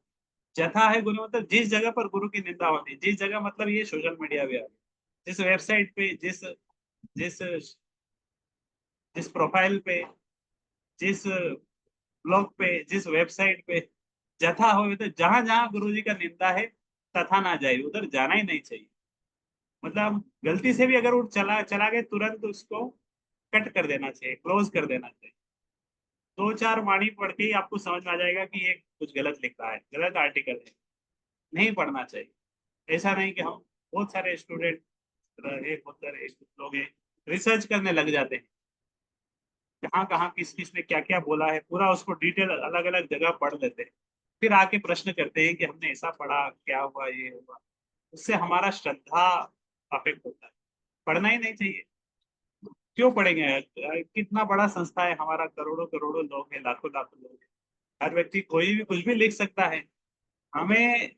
जथा है गुरु मतलब जिस जगह पर गुरु की निंदा होती है, जिस जगह मतलब ये सोशल मीडिया पे आ गया, जिस वेबसाइट पे, जिस जिस जिस प्रोफाइल पे, जिस ब्लॉग पे, जिस वेबसाइट पे जथा हो, तो जहां जहां गुरु जी का निंदा है तथा ना जाए, उधर जाना ही नहीं चाहिए। मतलब गलती से भी अगर वो चला चला गए तुरंत उसको कट कर देना चाहिए, क्लोज कर देना चाहिए। 2-4 वाणी पढ़ के ही आपको समझ में आ जाएगा कि ये कुछ गलत लिख रहा है, गलत आर्टिकल है, नहीं पढ़ना चाहिए। ऐसा नहीं कि हम बहुत सारे स्टूडेंट होते रहे, कुछ लोग रिसर्च करने लग जाते हैं, कहाँ कहाँ किस किस ने क्या क्या बोला है, पूरा उसको डिटेल अलग अलग जगह पढ़ लेते हैं, फिर आके प्रश्न करते हैं कि हमने ऐसा पढ़ा, क्या हुआ, ये हुआ। उससे हमारा श्रद्धा अफेक्ट होता है। पढ़ना ही नहीं चाहिए। क्यों पढ़ेंगे? कितना बड़ा संस्था है हमारा, करोड़ों करोड़ों लोग हैं, लाखों लाखों लोग हैं, हर व्यक्ति कोई भी कुछ भी लिख सकता है। हमें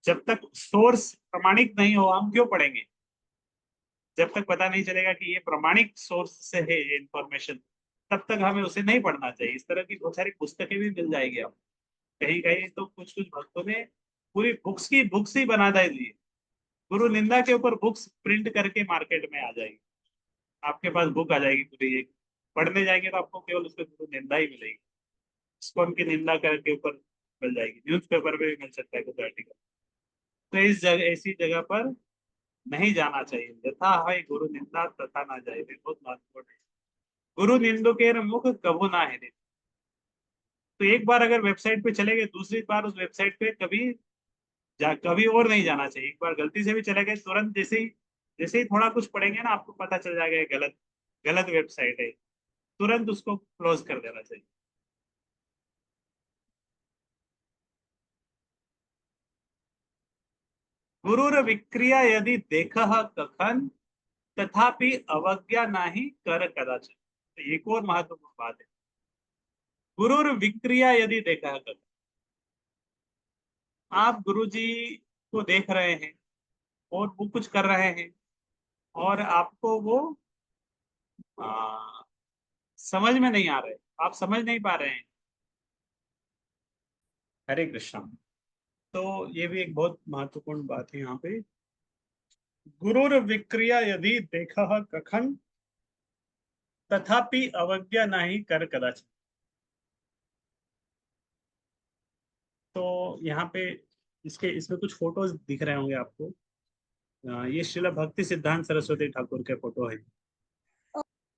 जब तक सोर्स प्रमाणित नहीं हो, हम क्यों पढ़ेंगे? जब तक पता नहीं चलेगा कि ये प्रमाणिक सोर्स से है ये इंफॉर्मेशन, तब तक हमें उसे नहीं पढ़ना चाहिए। इस तरह की बहुत सारी पुस्तकें भी मिल जाएगी आपको। कहीं कहीं तो कुछ कुछ भक्तों ने पूरी बुक्स की बुक्स ही बना दे दी। गुरु निंदा के ऊपर बुक्स प्रिंट करके मार्केट में आ जाएगी, आपके पास बुक आ जाएगी पूरी एक। पढ़ने जाएंगे तो आपको केवल उसमें गुरु निंदा ही मिलेगी, इसको उनकी निंदा करके ऊपर मिल जाएगी। न्यूज़पेपर में भी मिल सकता है कुछ आर्टिकल। तो इस जगह, ऐसी जगह पर नहीं जाना चाहिए। यथा है गुरु निंदा तथा ना जाए, बहुत महत्वपूर्ण है। गुरु निंदुकेर मुख कभू ना है। तो एक बार अगर वेबसाइट पे चले गए, दूसरी बार उस वेबसाइट पे कभी और नहीं जाना चाहिए। एक बार गलती से भी चले गए, तुरंत जैसे ही थोड़ा कुछ पढ़ेंगे ना, आपको पता चल जाएगा ये गलत गलत वेबसाइट है, तुरंत उसको क्लोज कर देना चाहिए। गुरुर विक्रिया यदि देख कखन, तथापि अवज्ञा नहीं कर कदाचन। तो एक और महत्वपूर्ण बात है, गुरुर विक्रिया यदि देखा कखन। आप गुरु जी को देख रहे हैं और वो कुछ कर रहे हैं, और आपको वो आ, समझ में नहीं आ रहे, आप समझ नहीं पा रहे हैं। हरे कृष्णा। तो ये भी एक बहुत महत्वपूर्ण बात है यहाँ पे। गुरुर विक्रिया यदि देखा कखन, तथापि अवज्ञा नहीं कर कदाचित। तो यहाँ पे इसमें कुछ फोटोज दिख रहे होंगे आपको। ये श्रील भक्ति सिद्धांत सरस्वती ठाकुर के फोटो है।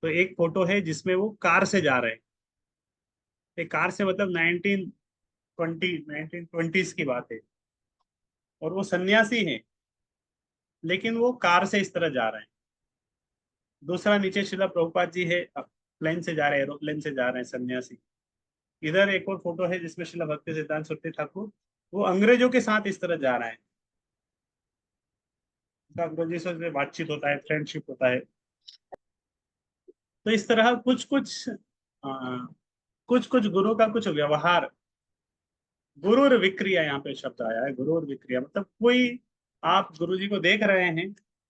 तो एक फोटो है जिसमें वो कार से जा रहे हैं। एक कार से मतलब 1920s की बात है, और वो सन्यासी हैं, लेकिन वो कार से इस तरह जा रहे हैं। दूसरा नीचे श्रील प्रभुपाद जी है, प्लेन से जा रहे हैं, एरोप्लेन से जा रहे हैं सन्यासी। इधर एक और फोटो है जिसमें श्रील भक्ति सिद्धांत सरस्वती ठाकुर वो अंग्रेजों के साथ इस तरह जा रहे हैं। अंग्रेजी से बातचीत होता है, फ्रेंडशिप होता है। तो इस तरह कुछ कुछ गुरु का कुछ व्यवहार, गुरुर विक्रिया, यहाँ पे शब्द आया है गुरुर विक्रिया, मतलब कोई, आप गुरु जी को देख रहे हैं,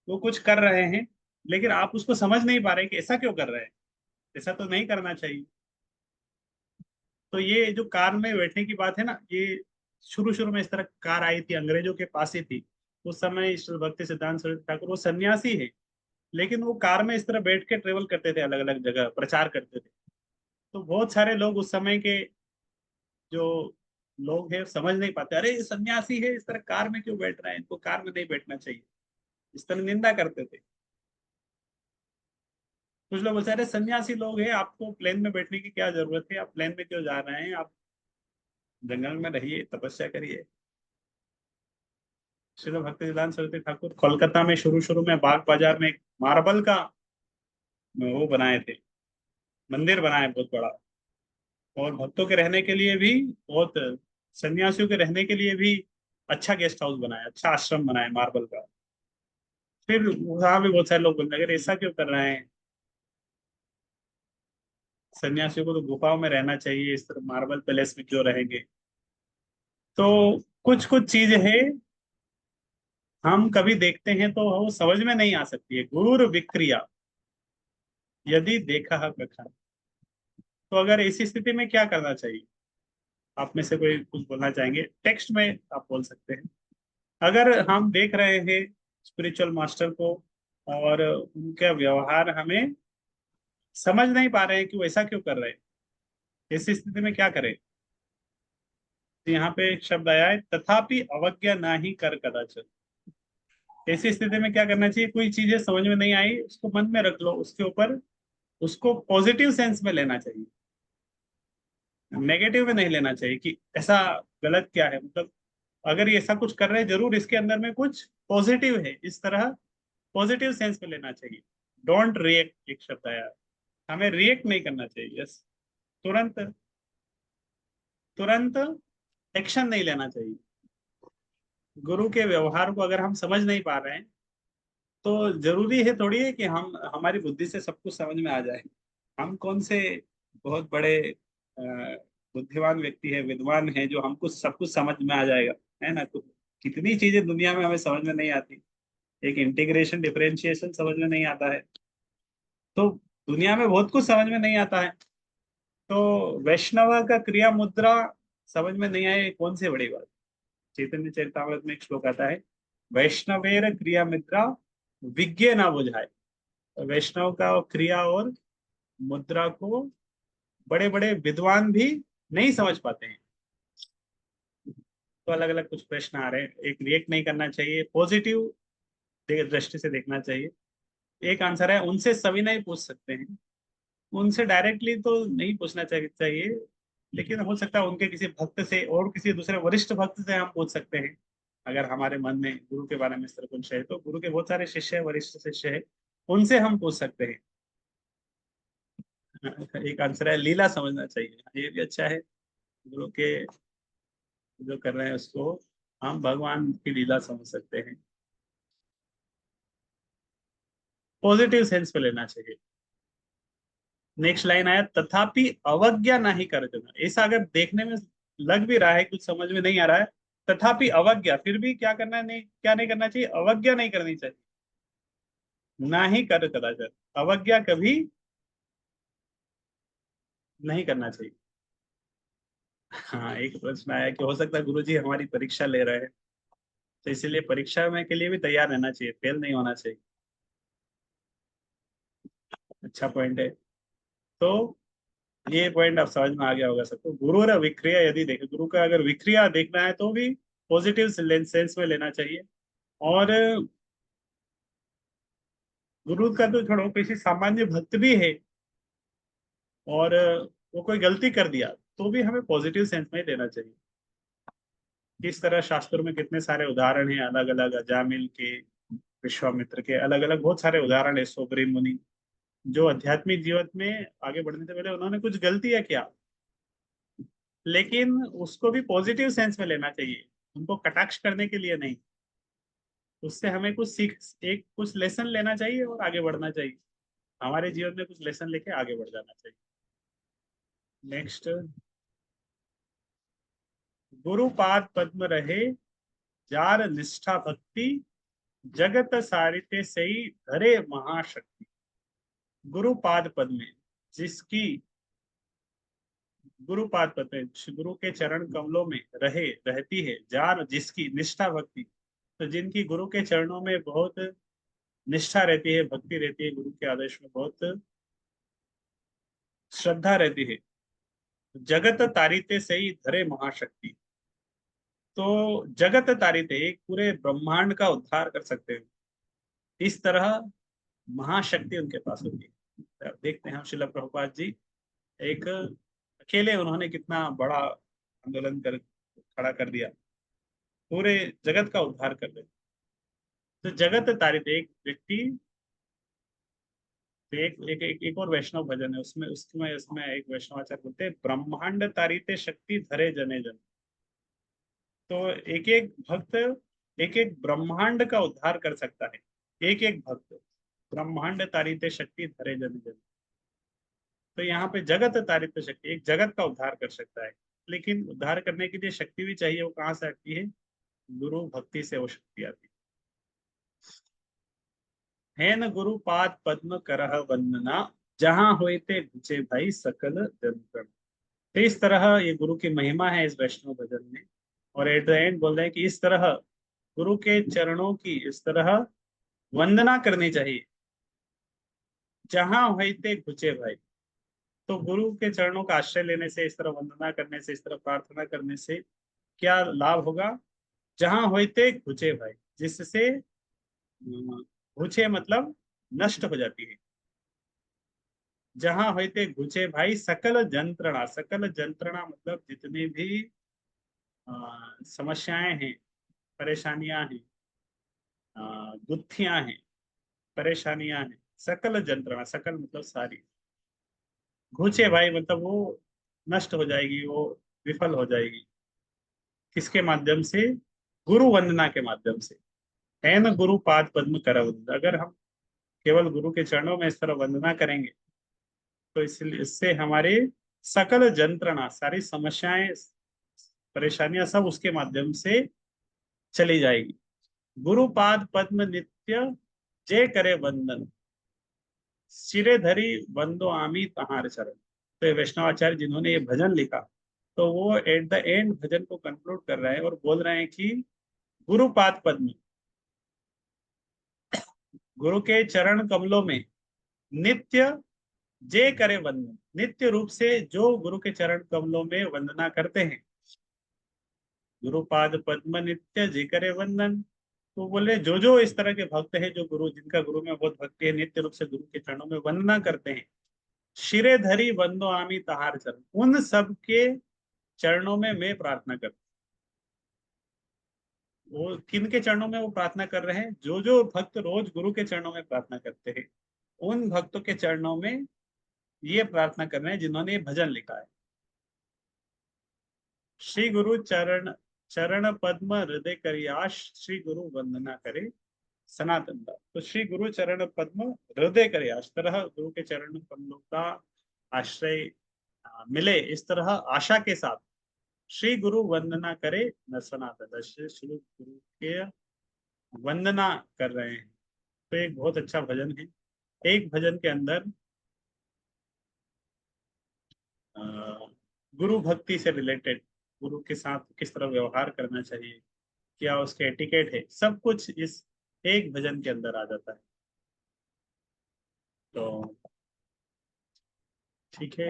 वो कुछ कर रहे हैं, लेकिन आप उसको समझ नहीं पा रहे कि ऐसा क्यों कर रहे हैं, ऐसा तो नहीं करना चाहिए। तो ये जो कार में बैठने की बात है ना, ये शुरू शुरू में इस तरह कार आई थी, अंग्रेजों के पास ही थी। उस समय ईश्वर भक्ति सिद्धांत सरस्वती ठाकुर वो सन्यासी है, लेकिन वो कार में इस तरह बैठ के ट्रेवल करते थे, अलग अलग जगह प्रचार करते थे। तो बहुत सारे लोग उस समय के जो लोग हैं समझ नहीं पाते, अरे ये सन्यासी है, इस तरह कार में क्यों बैठ रहे हैं, इनको कार में नहीं बैठना चाहिए, इस तरह निंदा करते थे। कुछ लोग बोलते, अरे सन्यासी लोग हैं, आपको प्लेन में बैठने की क्या जरूरत है, आप प्लेन में क्यों जा रहे हैं, आप जंगल में रहिए, तपस्या करिए। श्री भक्ति सिद्धांत सरस्वती ठाकुर कोलकाता में शुरू शुरू में बाग बाजार में एक मार्बल का वो बनाए थे, मंदिर बनाए बहुत बड़ा, और भक्तों के रहने के लिए भी, बहुत सन्यासियों के रहने के लिए भी अच्छा गेस्ट हाउस बनाया, अच्छा आश्रम बनाया मार्बल का। फिर वहां भी बहुत सारे लोग बोलने लगे, ऐसा क्यों कर रहे हैं, सन्यासियों को तो गुफाओं में रहना चाहिए, इस तरह मार्बल पैलेस में क्यों रहेंगे। तो कुछ कुछ चीज है, हम कभी देखते हैं तो वो समझ में नहीं आ सकती है। गुरुर विक्रिया यदि देखा कखन। तो अगर ऐसी स्थिति में क्या करना चाहिए? आप में से कोई कुछ बोलना चाहेंगे? टेक्स्ट में आप बोल सकते हैं। अगर हम देख रहे हैं स्पिरिचुअल मास्टर को, और उनका व्यवहार हमें समझ नहीं पा रहे हैं कि वो ऐसा क्यों कर रहे हैं, ऐसी स्थिति में क्या करें? तो यहाँ पे एक शब्द आया है, तथापि अवज्ञा ना ही कर कदाचन। ऐसी स्थिति में क्या करना चाहिए? कोई चीजें समझ में नहीं आई, उसको मन में रख लो, उसके ऊपर उसको पॉजिटिव सेंस में लेना चाहिए, नेगेटिव में नहीं लेना चाहिए कि ऐसा गलत क्या है, मतलब अगर ये ऐसा कुछ कर रहे हैं जरूर इसके अंदर में कुछ पॉजिटिव है, इस तरह पॉजिटिव सेंस में लेना चाहिए। डोंट रिएक्ट एक शब्द आया, हमें रिएक्ट नहीं करना चाहिए, यस, तुरंत तुरंत एक्शन नहीं लेना चाहिए। गुरु के व्यवहार को अगर हम समझ नहीं पा रहे हैं तो जरूरी है थोड़ी है कि हम हमारी बुद्धि से सब कुछ समझ में आ जाए। हम कौन से बहुत बड़े अ, बुद्धिमान व्यक्ति है, विद्वान है, जो हमको सब कुछ समझ में आ जाएगा, है ना? तो कितनी चीजें दुनिया में हमें समझ में नहीं आती, एक इंटीग्रेशन डिफरेंशिएशन समझ में नहीं आता है, तो दुनिया में बहुत कुछ समझ में नहीं आता है। तो वैष्णव का क्रिया मुद्रा समझ में नहीं आए, कौन सी बड़ी बात। चैतन्य चरितामृत में एक श्लोक आता है, वैष्णवेर क्रिया मुद्रा विज्ञ ना बुझाए। तो वैष्णव का क्रिया और मुद्रा को बड़े बड़े विद्वान भी नहीं समझ पाते हैं। तो अलग अलग कुछ प्रश्न आ रहे हैं, एक रिएक्ट नहीं करना चाहिए, पॉजिटिव दृष्टि से देखना चाहिए। एक आंसर है उनसे सभी नहीं पूछ सकते हैं, उनसे डायरेक्टली तो नहीं पूछना चाहिए, लेकिन हो सकता है उनके किसी भक्त से और किसी दूसरे वरिष्ठ भक्त से हम पूछ सकते हैं। अगर हमारे मन में गुरु के बारे में इस तरह कुछ है तो गुरु के बहुत सारे शिष्य है, वरिष्ठ शिष्य है, उनसे हम पूछ सकते हैं। एक आंसर है लीला समझना चाहिए, ये भी अच्छा है। गुरु के जो कर रहे हैं उसको हम भगवान की लीला समझ सकते हैं, पॉजिटिव सेंस पे लेना चाहिए। नेक्स्ट लाइन आया, तथापि अवज्ञा नहीं कर देना। ऐसा अगर देखने में लग भी रहा है कुछ समझ में नहीं आ रहा है, तथापि अवज्ञा, फिर भी क्या करना है, नहीं क्या नहीं करना चाहिए, अवज्ञा नहीं करनी चाहिए, ना ही कर कदाचार, अवज्ञा कभी नहीं करना चाहिए। हाँ, एक प्रश्न आया कि हो सकता है गुरु जी हमारी परीक्षा ले रहे हैं, तो इसीलिए परीक्षा में के लिए भी तैयार रहना चाहिए, फेल नहीं होना चाहिए। अच्छा पॉइंट है। तो ये पॉइंट आप समझ में आ गया होगा सबको। गुरु और विक्रिया यदि देखें, गुरु का अगर विक्रिया देखना है तो भी पॉजिटिव सेंस में लेना चाहिए। और गुरु का तो छोड़ो, किसी सामान्य भक्त भी है और वो कोई गलती कर दिया तो भी हमें पॉजिटिव सेंस में ही लेना चाहिए। इस तरह शास्त्रों में कितने सारे उदाहरण हैं, अलग अलग अजामिल के, विश्वामित्र के, अलग अलग बहुत सारे उदाहरण है। सोबरी मुनि जो आध्यात्मिक जीवन में आगे बढ़ने से पहले उन्होंने कुछ गलतियां किया, लेकिन उसको भी पॉजिटिव सेंस में लेना चाहिए, उनको कटाक्ष करने के लिए नहीं। उससे हमें कुछ सीख, एक कुछ लेसन लेना चाहिए और आगे बढ़ना चाहिए, हमारे जीवन में कुछ लेसन लेके आगे बढ़ जाना चाहिए। नेक्स्ट, गुरुपाद पद्म रहे जार निष्ठा भक्ति, जगत सारिते सही धरे महाशक्ति। गुरुपाद पद्म, जिसकी गुरुपाद पद्म, गुरु के चरण कमलों में रहती है जार, जिसकी निष्ठा भक्ति, तो जिनकी गुरु के चरणों में बहुत निष्ठा रहती है, भक्ति रहती है, गुरु के आदेश में बहुत श्रद्धा रहती है, जगत तारिते सही धरे महाशक्ति। तो जगत तारिते, एक पूरे ब्रह्मांड का उद्धार कर सकते हैं, इस तरह महाशक्ति उनके पास होती है। अब देखते हैं हम शिला प्रभुपाद जी, एक अकेले उन्होंने कितना बड़ा आंदोलन कर खड़ा कर दिया, पूरे जगत का उद्धार कर दिया। तो जगत तारित, एक व्यक्ति, एक और वैष्णव भजन है, उसमें उसमें उसमें एक वैष्णवाचार्य बोलते हैं, ब्रह्मांड तारिते शक्ति धरे जने जन। तो एक एक भक्त एक एक ब्रह्मांड का उद्धार कर सकता है, एक एक भक्त ब्रह्मांड तारिते शक्ति धरे जने जन। तो यहाँ पे जगत तारित शक्ति, एक जगत का उद्धार कर सकता है, लेकिन उद्धार करने के लिए शक्ति भी चाहिए। वो कहाँ से आती है? गुरु भक्ति से वो शक्ति आती है। न गुरु पाद पद्म करह वंदना, जहां होते घुचे भाई सकल जन। तो इस तरह ये गुरु की महिमा है इस वैष्णव भजन में। और एट द एंड बोल रहे हैं कि इस तरह गुरु के चरणों की इस तरह वंदना करनी चाहिए, जहां होते घुचे भाई। तो गुरु के चरणों का आश्रय लेने से, इस तरह वंदना करने से, इस तरह प्रार्थना करने से क्या लाभ होगा? जहां होते घुचे भाई, जिससे घुचे मतलब नष्ट हो जाती है, जहां होते घुचे भाई सकल जंत्रणा। सकल जंत्रणा मतलब जितनी भी समस्याएं हैं, परेशानियां हैं, गुत्थियां हैं, परेशानियां हैं, सकल जंत्रणा, सकल मतलब सारी, घुचे भाई मतलब वो नष्ट हो जाएगी, वो विफल हो जाएगी। किसके माध्यम से? गुरु वंदना के माध्यम से। है न गुरु पाद पद्म कर वंदना। अगर हम केवल गुरु के चरणों में इस तरह वंदना करेंगे तो इसलिए इससे हमारे सकल जंत्रणा, सारी समस्याएं, परेशानियां सब उसके माध्यम से चली जाएगी। गुरुपाद पद्म नित्य जय करे वंदन, सिरे धरी वंदो आमी तहार चरण। तो ये वैष्णवाचार्य जिन्होंने ये भजन लिखा, तो वो एट द एंड भजन को कंक्लूड कर रहे हैं और बोल रहे हैं कि गुरुपाद पद्म, गुरु के चरण कमलों में नित्य जे करे वंदन, नित्य रूप से जो गुरु के चरण कमलों में वंदना करते हैं, गुरुपाद पद्म नित्य जे करे वंदन। तो बोले जो जो इस तरह के भक्त हैं, जो गुरु, जिनका गुरु में बहुत भक्ति है, नित्य रूप से गुरु के चरणों में वंदना करते हैं, शिरे धरी बंदो आमी तहार चरण, उन सब के चरणों में मैं प्रार्थना करता हूँ। वो किन के चरणों में वो प्रार्थना कर रहे हैं? जो जो भक्त रोज गुरु के चरणों में प्रार्थना करते हैं, उन भक्तों के चरणों में ये प्रार्थना कर रहे हैं जिन्होंने ये भजन लिखा है। श्री गुरु चरण चरण पद्म हृदय करियाश, श्री गुरु वंदना करे सनातन दास। तो श्री गुरु चरण पद्म हृदय करियाश, तरह गुरु के चरण कमलों का आश्रय मिले, इस तरह आशा के साथ श्री गुरु वंदना करे न सनातन दास, श्री गुरु के वंदना कर रहे हैं। तो एक बहुत अच्छा भजन है। एक भजन के अंदर अ, गुरु भक्ति से रिलेटेड, गुरु के साथ किस तरह व्यवहार करना चाहिए, क्या उसके एटिकेट है, सब कुछ इस एक भजन के अंदर आ जाता है। तो ठीक है।